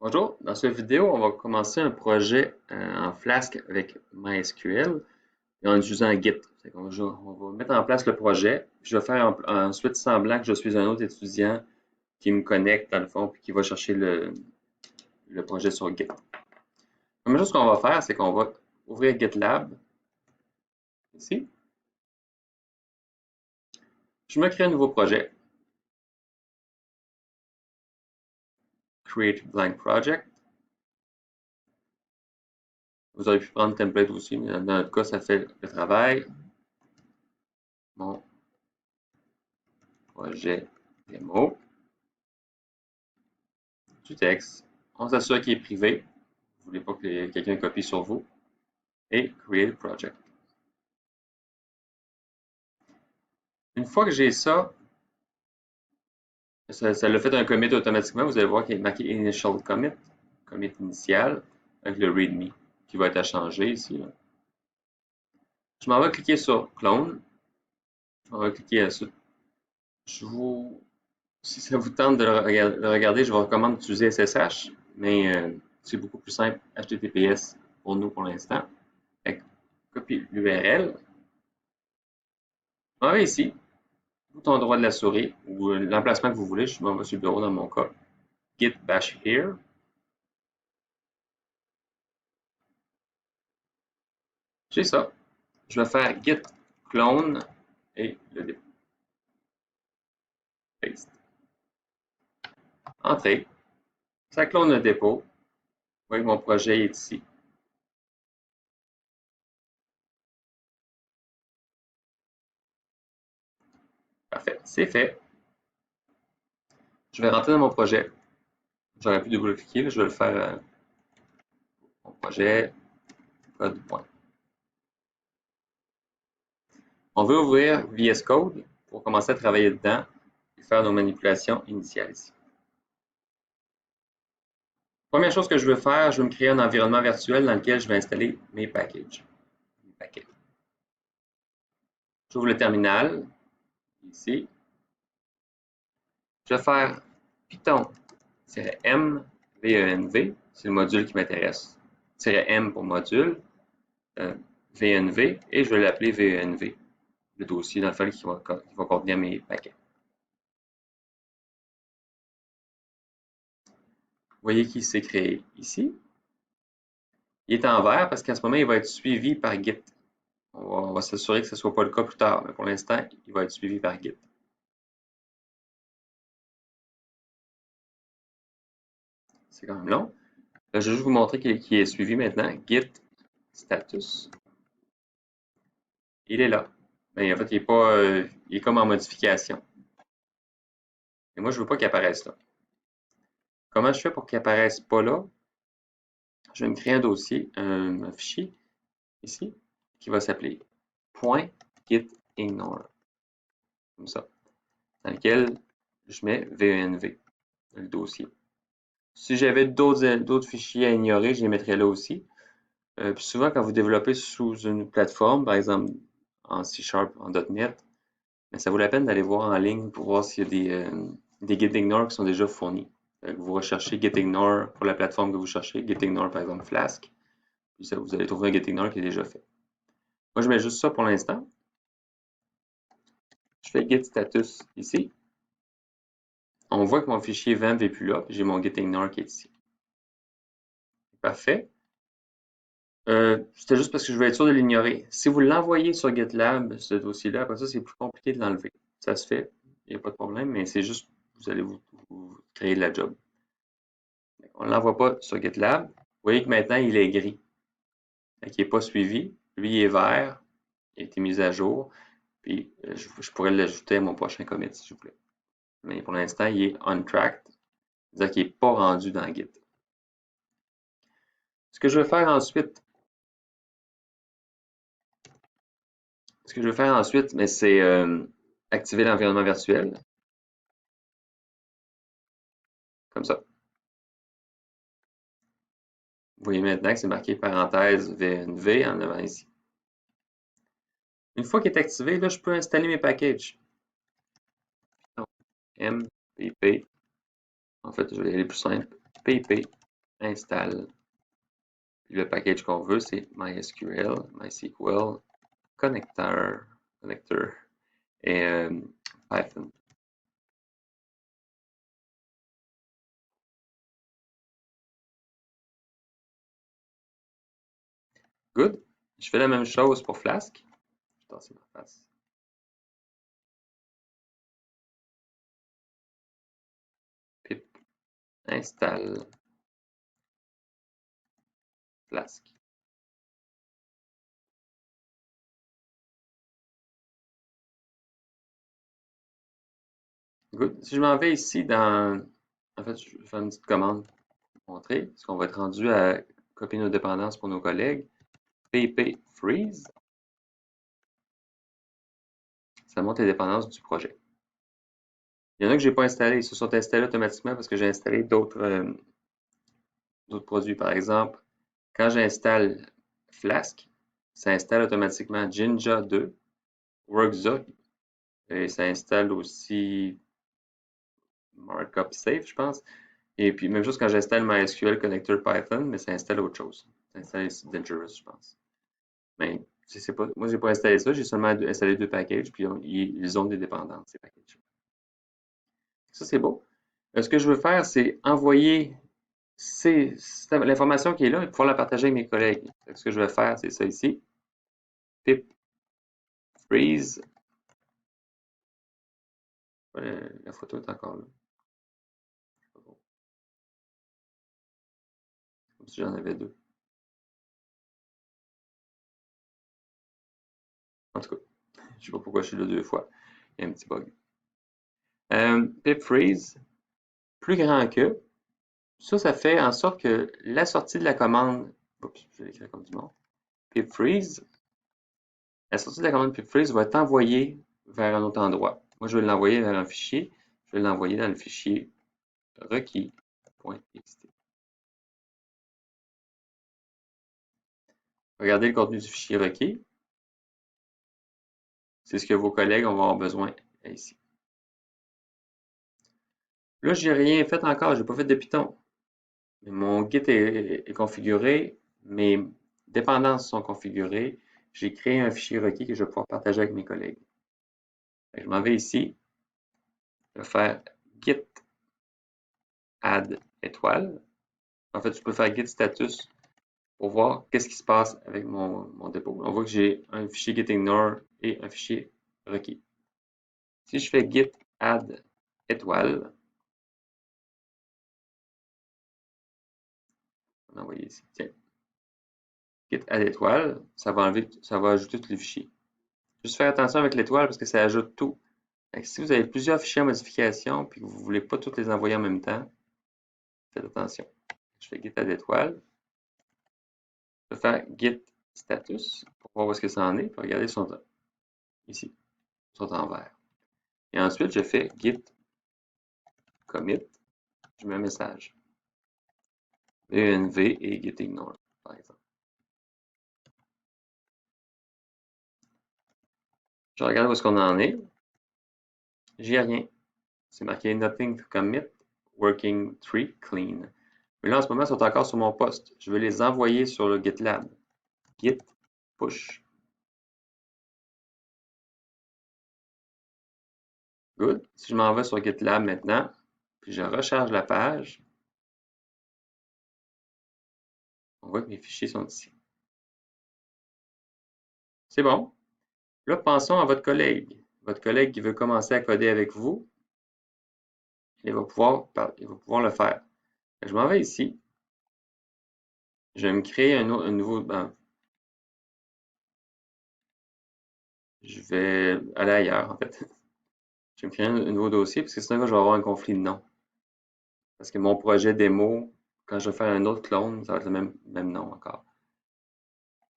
Bonjour, dans cette vidéo, on va commencer un projet en Flask avec MySQL et en utilisant Git. On va mettre en place le projet, puis je vais faire ensuite semblant que je suis un autre étudiant qui me connecte dans le fond puis qui va chercher le projet sur Git. La première chose qu'on va faire, c'est qu'on va ouvrir GitLab ici. Je me crée un nouveau projet. Create blank project. Vous auriez pu prendre template aussi, mais dans notre cas, ça fait le travail. Mon projet démo. Du texte. On s'assure qu'il est privé. Vous ne voulez pas que quelqu'un copie sur vous. Et Create Project. Une fois que j'ai ça, ça le fait un commit automatiquement. Vous allez voir qu'il est marqué Initial Commit, commit initial, avec le README qui va être à changer ici. Là. Je m'en vais cliquer sur Clone. Je m'en vais cliquer sur. Si ça vous tente de le regarder, je vous recommande d'utiliser SSH, mais c'est beaucoup plus simple HTTPS pour nous pour l'instant. Copie l'URL. Je m'en vais ici. Bouton droit de la souris ou l'emplacement que vous voulez. Je m'en vais sur le bureau dans mon cas. Git bash here. J'ai ça. Je vais faire git clone et le dépôt. Paste. Entrée. Ça clone le dépôt. Vous voyez, mon projet est ici. Parfait. C'est fait. Je vais rentrer dans mon projet. J'aurais pu double-cliquer. Je vais le faire. Mon projet. Code point. On veut ouvrir VS Code pour commencer à travailler dedans et faire nos manipulations initiales ici. Première chose que je veux faire, je veux me créer un environnement virtuel dans lequel je vais installer mes packages. J'ouvre le terminal, ici. Je vais faire Python-M, VENV, c'est le module qui m'intéresse, -M pour module, VNV, et je vais l'appeler VENV, le dossier dans le file qui va contenir mes paquets. Vous voyez qu'il s'est créé ici. Il est en vert parce qu'à ce moment, il va être suivi par Git. On va s'assurer que ce ne soit pas le cas plus tard, mais pour l'instant, il va être suivi par Git. C'est quand même long. Là, je vais juste vous montrer qu'il est suivi maintenant. Git status. Il est là. Mais en fait, il est comme en modification. Et moi, je ne veux pas qu'il apparaisse là. Comment je fais pour qu'il apparaisse pas là? Je vais me créer un dossier, un fichier, ici, qui va s'appeler .gitignore. Comme ça. Dans lequel je mets VENV, le dossier. Si j'avais d'autres fichiers à ignorer, je les mettrais là aussi. Puis souvent, quand vous développez sous une plateforme, par exemple en C#, en .NET, mais ça vaut la peine d'aller voir en ligne pour voir s'il y a des gitignore qui sont déjà fournis. Vous recherchez gitignore pour la plateforme que vous cherchez, gitignore par exemple Flask, puis ça, vous allez trouver un gitignore qui est déjà fait. Moi, je mets juste ça pour l'instant. Je fais git status ici. On voit que mon fichier vemv n'est plus là, puis j'ai mon gitignore qui est ici. Parfait. C'était juste parce que je voulais être sûr de l'ignorer. Si vous l'envoyez sur GitLab, ce dossier-là, après ça, c'est plus compliqué de l'enlever. Ça se fait, il n'y a pas de problème, mais c'est juste, vous allez vous créer de la job. On ne l'envoie pas sur GitLab. Vous voyez que maintenant, il est gris. Il n'est pas suivi. Lui, il est vert. Il a été mis à jour. Puis, je pourrais l'ajouter à mon prochain commit, si je voulais. Mais pour l'instant, il est untracked. C'est-à-dire qu'il n'est pas rendu dans Git. Ce que je vais faire ensuite, c'est activer l'environnement virtuel. Comme ça. Vous voyez maintenant que c'est marqué parenthèse VNV en avant ici. Une fois qu'il est activé, là, je peux installer mes packages. MPP. En fait, je vais aller plus simple. PP install. Puis le package qu'on veut, c'est MySQL, MySQL, connector et Python. Good. Je fais la même chose pour Flask. Je vais tasser ma face. Pip install Flask. Good. Si je m'en vais ici dans... En fait, je vais faire une petite commande pour montrer, parce qu'on va être rendu à copier nos dépendances pour nos collègues. pp freeze. Ça montre les dépendances du projet. Il y en a que je n'ai pas installés. Ils se sont installés automatiquement parce que j'ai installé d'autres produits. Par exemple, quand j'installe Flask, ça installe automatiquement Jinja 2, Workzog, et ça installe aussi Markup Safe, je pense. Et puis, même chose quand j'installe MySQL Connector Python, mais ça installe autre chose. Ça installe ici Dangerous, je pense. Mais je sais pas. Moi, j'ai pas installé ça. J'ai seulement installé 2 packages, puis ils ont des dépendances, ces packages. Ça, c'est beau. Ce que je veux faire, c'est envoyer l'information qui est là et pouvoir la partager avec mes collègues. Ce que je vais faire, c'est ça ici. Pip freeze. La photo est encore là. Comme si j'en avais 2. En tout cas, je sais pas pourquoi je suis là 2 fois. Il y a un petit bug. Pip freeze, plus grand que. Ça fait en sorte que la sortie de la commande, oups, je vais l'écrire comme du monde, pip freeze, la sortie de la commande pip freeze va être envoyée vers un autre endroit. Moi, je vais l'envoyer vers un fichier. Je vais l'envoyer dans le fichier requis.txt. Regardez le contenu du fichier requis. C'est ce que vos collègues vont avoir besoin ici. Là, je n'ai rien fait encore, je n'ai pas fait de Python. Mais mon Git est configuré, mes dépendances sont configurées. J'ai créé un fichier requis que je vais pouvoir partager avec mes collègues. Je m'en vais ici, je vais faire git add étoile. En fait, je peux faire git status pour voir qu'est-ce qui se passe avec mon dépôt. On voit que j'ai un fichier gitignore et un fichier requis. Si je fais git add étoile, on va envoyer ici. Tiens. Git add étoile, ça va ajouter tous les fichiers. Juste faire attention avec l'étoile parce que ça ajoute tout. Si vous avez plusieurs fichiers en modification et que vous ne voulez pas tous les envoyer en même temps, faites attention. Je fais git add étoile. Je vais faire git status pour voir où est-ce que ça en est. Puis regardez, ils sont ici. Ils sont en vert. Et ensuite, je fais git commit. Je mets un message. env et git ignore, par exemple. Je regarde où est-ce qu'on en est. J'ai rien. C'est marqué nothing to commit, working tree clean. Mais là, en ce moment, ils sont encore sur mon poste. Je vais les envoyer sur le GitLab. Git push. Good. Si je m'en vais sur GitLab maintenant, puis je recharge la page, on voit que mes fichiers sont ici. C'est bon. Là, pensons à votre collègue. Votre collègue qui veut commencer à coder avec vous, il va pouvoir le faire. Je m'en vais ici. Je vais me créer un nouveau. Je vais aller ailleurs, en fait. Je vais me créer un nouveau dossier parce que sinon, je vais avoir un conflit de nom. Parce que mon projet démo, quand je vais faire un autre clone, ça va être le même nom encore.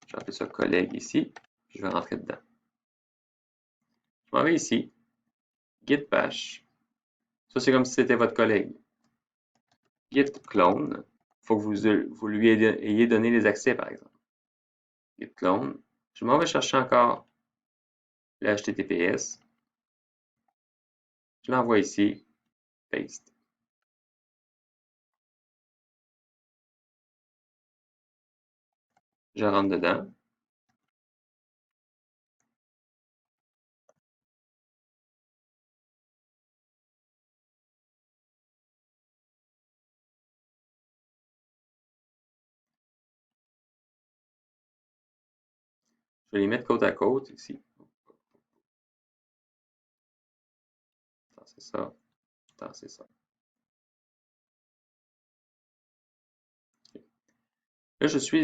Je vais appeler ça collègue ici. Je vais rentrer dedans. Je m'en vais ici. Git bash. Ça, c'est comme si c'était votre collègue. Git clone. Il faut que vous lui ayez donné les accès, par exemple. Git clone. Je m'en vais chercher encore le HTTPS. Je l'envoie ici. Paste. Je rentre dedans. Je vais les mettre côte à côte ici. C'est ça. C'est ça. Là, celui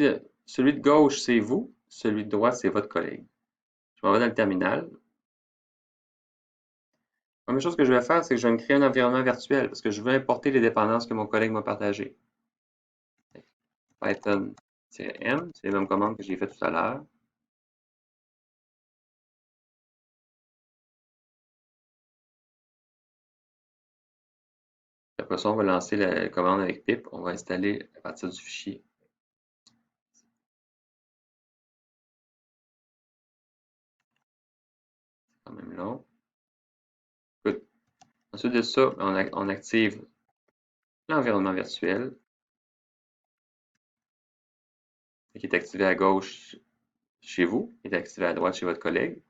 de gauche, c'est vous. Celui de droite, c'est votre collègue. Je m'en vais dans le terminal. La première chose que je vais faire, c'est que je vais me créer un environnement virtuel parce que je veux importer les dépendances que mon collègue m'a partagées. Python-m, c'est les mêmes commandes que j'ai fait tout à l'heure. Après ça, on va lancer la commande avec pip. On va installer à partir du fichier. C'est quand même long. Good. Ensuite de ça, on active l'environnement virtuel qui est activé à gauche chez vous, qui est activé à droite chez votre collègue.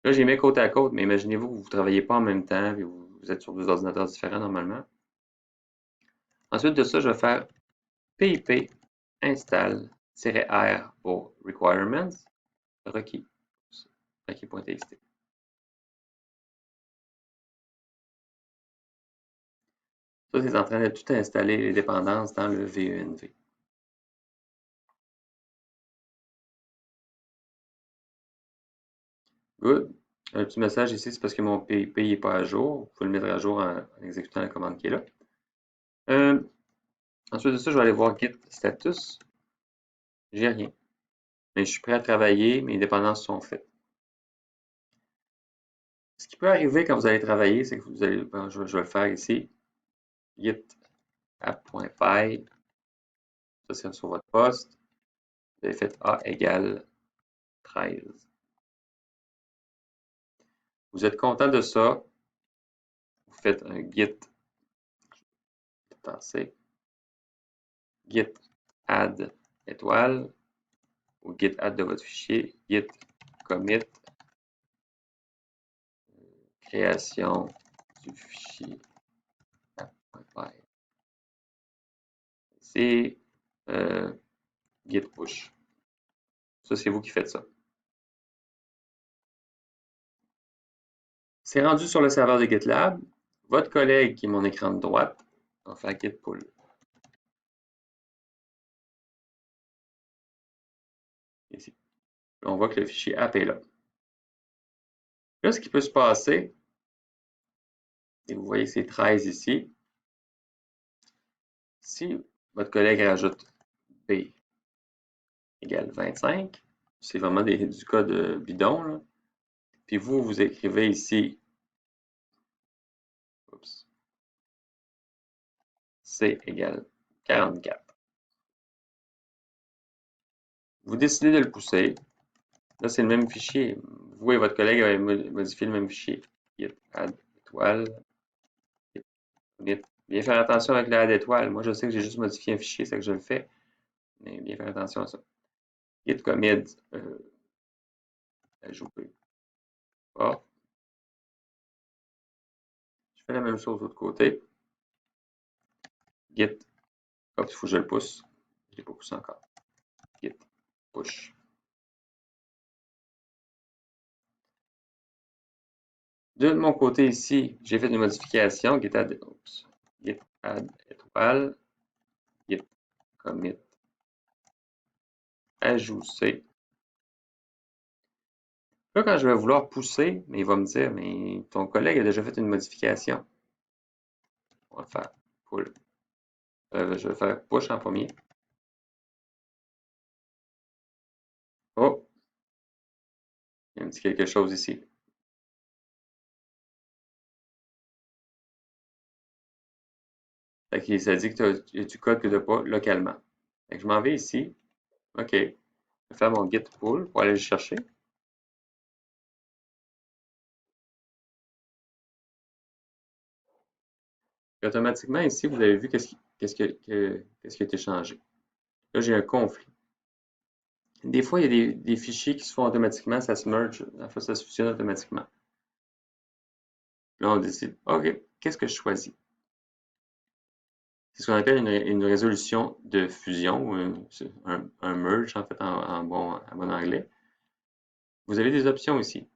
Là, j'ai mis côte à côte, mais imaginez-vous que vous ne travaillez pas en même temps et vous êtes sur deux ordinateurs différents normalement. Ensuite de ça, je vais faire pip install-r pour requirements requis. Requis.txt. Ça, c'est en train de tout installer les dépendances dans le VENV. Good. Un petit message ici, c'est parce que mon PIP n'est pas à jour. Vous pouvez le mettre à jour en exécutant la commande qui est là. Euh, ensuite de ça, je vais aller voir Git status. J'ai rien. Mais je suis prêt à travailler, mes dépendances sont faites. Ce qui peut arriver quand vous allez travailler, c'est que vous allez, je vais le faire ici, git app.py, ça c'est sur votre poste, vous avez fait A égale 13. Vous êtes content de ça, vous faites un git, git add étoile, ou git add de votre fichier, git commit, création du fichier app.py. C'est git push. Ça, c'est vous qui faites ça. C'est rendu sur le serveur de GitLab. Votre collègue, qui est mon écran de droite, va faire git pull. Ici. On voit que le fichier app est là. Là, ce qui peut se passer, et vous voyez ces 13 ici, si votre collègue rajoute B égale 25, c'est vraiment du code bidon, là. Puis vous, vous écrivez ici, oups, C égale 44. Vous décidez de le pousser. Là, c'est le même fichier. Vous et votre collègue avez modifié le même fichier. Git add étoile. Bien faire attention avec la add étoile. Moi, je sais que j'ai juste modifié un fichier, c'est que je le fais. Mais bien faire attention à ça. Git commit ajouter. Ah, je fais la même chose de l'autre côté. Git. Hop, il faut que je le pousse. Je ne l'ai pas poussé encore. Git push. De mon côté ici, j'ai fait une modification. Git add, oops, git add étoile. Git commit ajouter. Là, quand je vais vouloir pousser, mais il va me dire, mais ton collègue a déjà fait une modification. On va faire pull. Je vais faire push en premier. Oh, il me dit quelque chose ici. Fait que ça dit que tu as du code que tu n'as pas localement. Fait que je m'en vais ici. OK. Je vais faire mon git pull pour aller le chercher. Et automatiquement, ici, vous avez vu qu'est-ce qui a été changé. Là, j'ai un conflit. Des fois, il y a des fichiers qui se font automatiquement, ça se merge, en fait, ça se fusionne automatiquement. Là, on décide, OK, qu'est-ce que je choisis? C'est ce qu'on appelle une résolution de fusion, ou un merge, en fait, en bon anglais. Vous avez des options ici.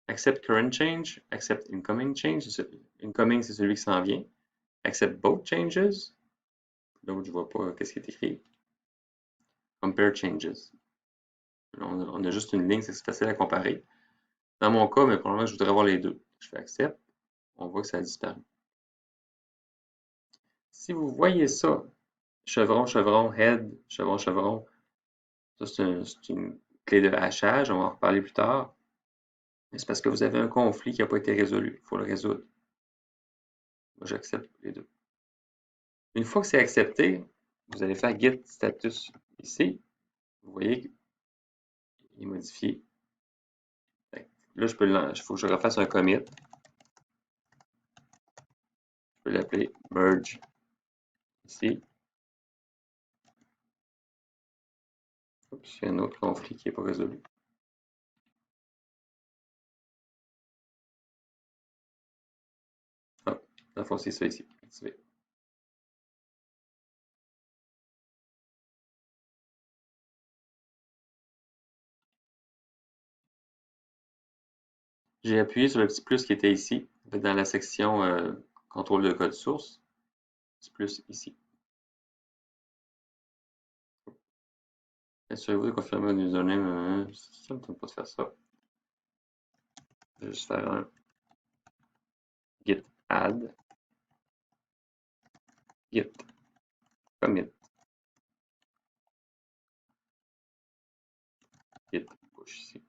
Accept current change, accept incoming change. Incoming, c'est celui qui s'en vient. Accept both changes. L'autre, je ne vois pas qu'est-ce qui est écrit. Compare changes. On a juste une ligne, c'est facile à comparer. Dans mon cas, mais probablement, je voudrais avoir les deux. Je fais accept. On voit que ça a disparu. Si vous voyez ça, chevron, chevron, head, chevron, chevron, ça c'est une clé de hachage, on va en reparler plus tard. Mais c'est parce que vous avez un conflit qui n'a pas été résolu. Il faut le résoudre. Moi, j'accepte les deux. Une fois que c'est accepté, vous allez faire Git status ici. Vous voyez qu'il est modifié. Là, il faut que je refasse un commit. Je peux l'appeler merge ici. Oups, il y a un autre conflit qui n'est pas résolu. Hop, dans le fond, c'est ça ici. Activé. J'ai appuyé sur le petit plus qui était ici, dans la section contrôle de code source. Petit plus ici. Assurez-vous de confirmer un username. Ça ne me tente pas de faire ça. Je vais juste faire un git add, git commit, git push ici.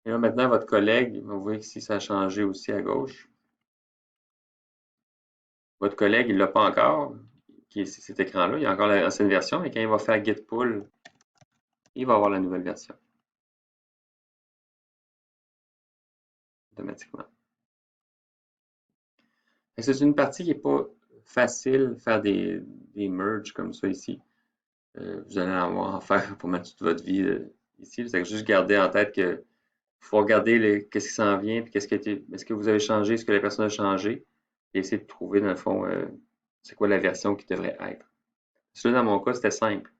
Et là, maintenant, votre collègue, vous voyez que si ça a changé aussi à gauche. Votre collègue, il ne l'a pas encore, qui est cet écran-là. Il y a encore l'ancienne version, mais quand il va faire git pull, il va avoir la nouvelle version automatiquement. C'est une partie qui n'est pas facile de faire des merges comme ça ici. Vous allez avoir en faire pour mettre toute votre vie ici. C'est juste garder en tête que faut regarder qu'est-ce qui s'en vient, puis qu'est-ce qui a été, est-ce que vous avez changé, ce que la personne a changé, et essayer de trouver, dans le fond, c'est quoi la version qui devrait être. Celui dans mon cas, c'était simple.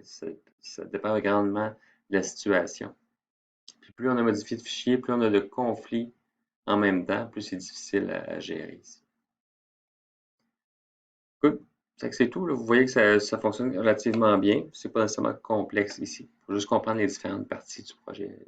Ça dépend grandement de la situation. Puis plus on a modifié de fichiers, plus on a de conflits en même temps, plus c'est difficile à gérer ici. Good. C'est tout. Là. Vous voyez que ça fonctionne relativement bien. C'est pas nécessairement complexe ici. Il faut juste comprendre les différentes parties du projet.